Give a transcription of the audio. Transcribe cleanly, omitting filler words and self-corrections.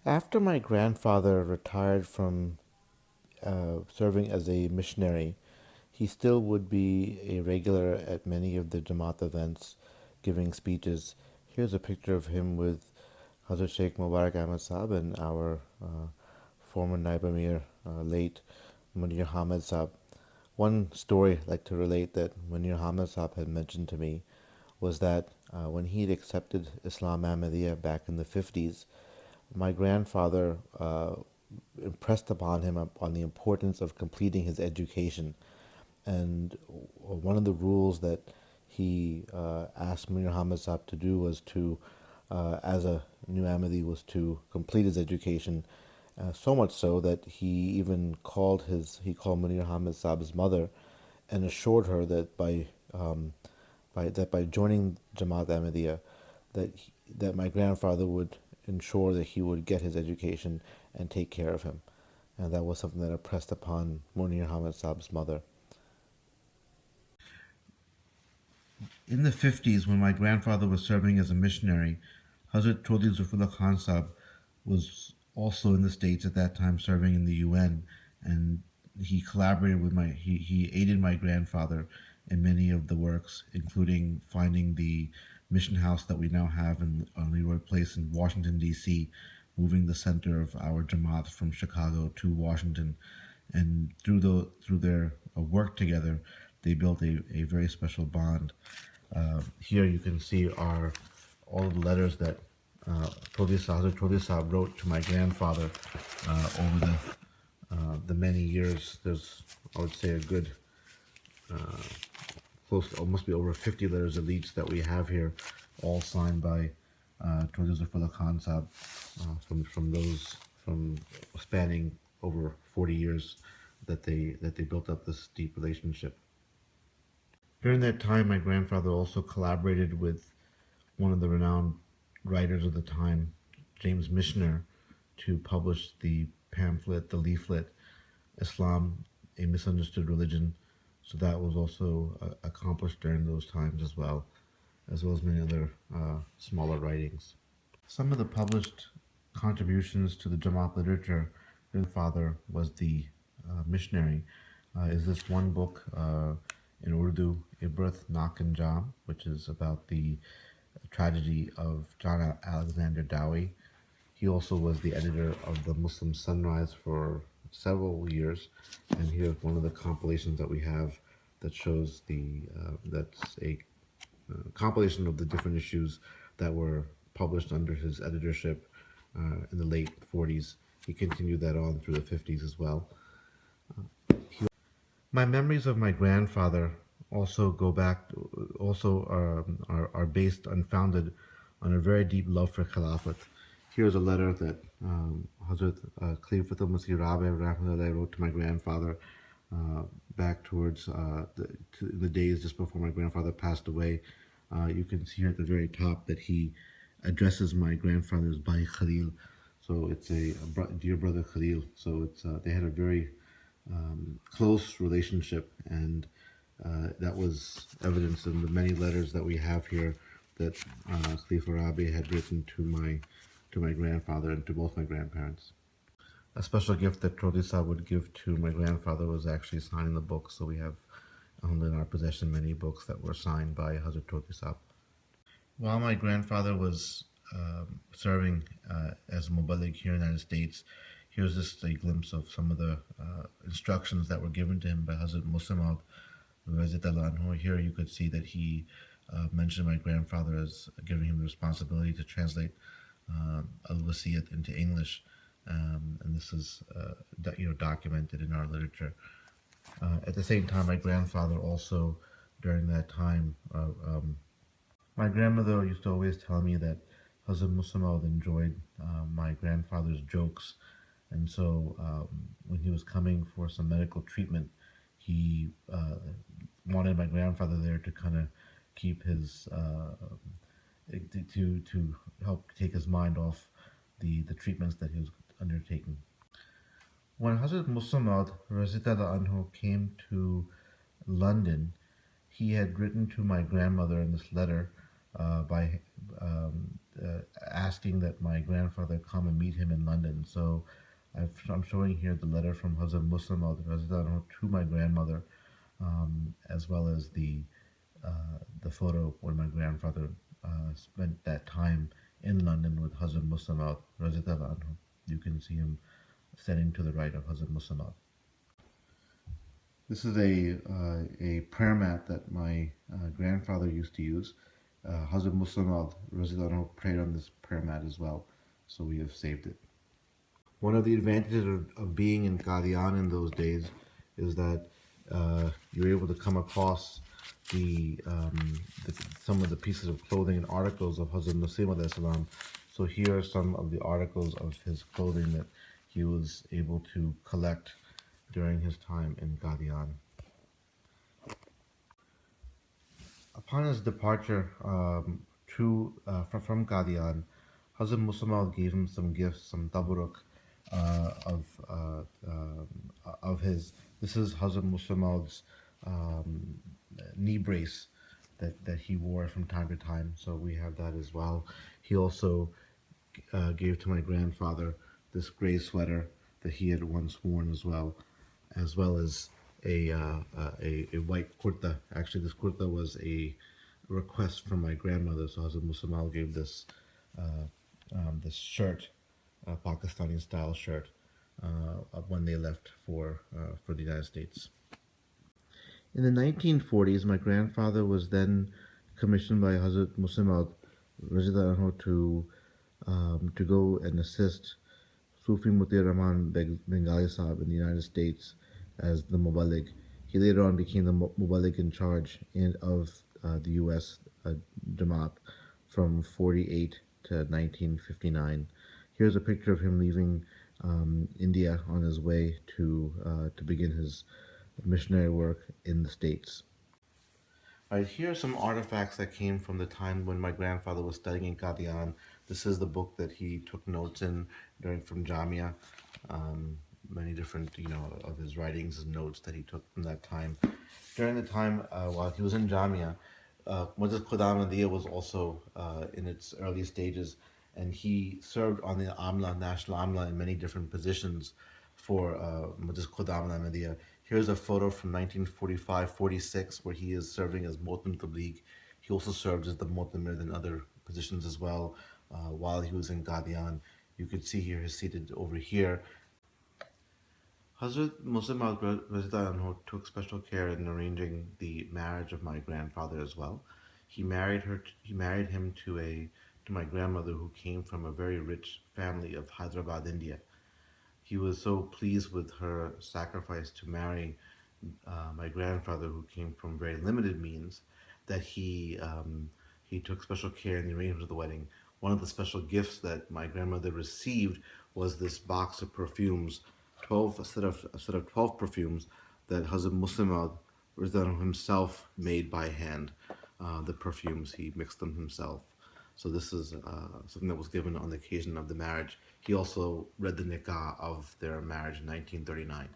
After my grandfather retired from serving as a missionary, he still would be a regular at many of the Jamaat events, giving speeches. Here's a picture of him with Hazrat Sheikh Mubarak Ahmad Saab and our former Naib Amir, late Munir Hamid Saab. One story I'd like to relate that Munir Hamid Saab had mentioned to me was that when he'd accepted Islam Ahmadiyya back in the 50s, my grandfather impressed upon him on the importance of completing his education. And one of the rules that he asked Munir Hamid Saab to do was to, as a new Ahmadi, was to complete his education. So much so that he called Munir Hamid Saab's mother and assured her that by joining Jamaat Ahmadiyya, that my grandfather would ensure that he would get his education and take care of him, and that was something that impressed upon Munir Hamid Saab's mother. In the 50s, when my grandfather was serving as a missionary, Hazrat Chaudhry Zulfullah Khan Saab was also in the States at that time serving in the UN, and he aided my grandfather in many of the works, including finding the mission house that we now have on Leroy Place in Washington, D.C., moving the center of our Jamaat from Chicago to Washington. And through their work together, they built a very special bond. Here you can see all of the letters that Hazrat Chaudhry Sahib wrote to my grandfather over the many years. There's, I would say, a good close to almost be over 50 letters at least that we have here, all signed by Chaudhry Zulfullah Khan Sahib, from spanning over 40 years that they built up this deep relationship. During that time, my grandfather also collaborated with one of the renowned writers of the time, James Michener, to publish the pamphlet, the leaflet, Islam, a Misunderstood Religion. So that was also accomplished during those times as well as many other smaller writings. Some of the published contributions to the Jamaat literature, his father was the missionary, is this one book in Urdu, Ibrath Nak and Jam, which is about the tragedy of John Alexander Dowie. He also was the editor of the Muslim Sunrise for several years, and here's one of the compilations that we have that shows that's a compilation of the different issues that were published under his editorship in the late 40s. He continued that on through the 50s as well. My memories of my grandfather also go back, also are based, unfounded, on a very deep love for Khilafat. Here's a letter that Hazrat Khalifatul Masih Rabi wrote to my grandfather back towards the days just before my grandfather passed away. You can see here at the very top that he addresses my grandfather as Bhai Khalil. So it's a dear brother Khalil. So they had a very close relationship, and that was evidenced in the many letters that we have here that Khalifa Rabi had written to my grandfather and to both my grandparents. A special gift that Chaudhry Sahib would give to my grandfather was actually signing the books. So we have in our possession many books that were signed by Hazrat Chaudhry Sahib. While my grandfather was serving as a Mubalig here in the United States, here's just a glimpse of some of the instructions that were given to him by Hazrat Muslim Anhu. Here you could see that he mentioned my grandfather as giving him the responsibility to translate al-Wasiyat into English, and this is documented in our literature. At the same time, my grandfather also, during that time, my grandmother used to always tell me that Hazrat Muslim enjoyed my grandfather's jokes, and so when he was coming for some medical treatment, he wanted my grandfather there to kind of keep his to help take his mind off the treatments that he was undertaking. When Hazrat Muslim Anhu came to London, he had written to my grandmother in this letter by asking that my grandfather come and meet him in London. So I'm showing here the letter from Hazrat Muslim to my grandmother, as well as the photo when my grandfather spent that time in London with Hazrat Muslim. You can see him standing to the right of Hazrat Muslim. This is a prayer mat that my grandfather used to use. Hazrat Muslim prayed on this prayer mat as well, so we have saved it. One of the advantages of being in Qadian in those days is that you're able to come across some of the pieces of clothing and articles of Hazrat Masih salam. So here are some of the articles of his clothing that he was able to collect during his time in Qadian. Upon his departure from Qadian, Hazrat Muslim gave him some gifts, some tabarruk uh, of uh, of his. This is Hazrat Muslim's um, knee brace that he wore from time to time. So we have that as well. He also gave to my grandfather this gray sweater that he had once worn as well as a white kurta. Actually, this kurta was a request from my grandmother, so Hazrat Musamal gave this shirt, Pakistani style shirt, when they left for the United States. In the 1940s, my grandfather was then commissioned by Hazrat Muslim to go and assist Sufi Muti Rahman Bengali Sahib in the United States as the Mubalig. He later on became the Mubalig in charge of the U.S. Jamaat from 48 to 1959. Here's a picture of him leaving India on his way to begin his missionary work in the States. All right, here are some artifacts that came from the time when my grandfather was studying in Qadian. This is the book that he took notes in during from Jamia. Many different, of his writings and notes that he took from that time. During the time while he was in Jamia, Majlis Qudam Ahmadiyya was also in its early stages, and he served on the Amla, National Amla, in many different positions for Majlis Qudam Ahmadiyya. Here's a photo from 1945-46 where he is serving as Motam Tabligh. He also served as the Motamir in other positions as well while he was in Qadian. You could see here he's seated over here. Hazrat Muslim took special care in arranging the marriage of my grandfather as well. He married him to my grandmother, who came from a very rich family of Hyderabad, India. He was so pleased with her sacrifice to marry my grandfather, who came from very limited means, that he took special care in the arrangement of the wedding. One of the special gifts that my grandmother received was this box of perfumes, a set of 12 perfumes that Hazrat Muslim himself made by hand. The perfumes, he mixed them himself. So this is something that was given on the occasion of the marriage. He also read the nikah of their marriage in 1939.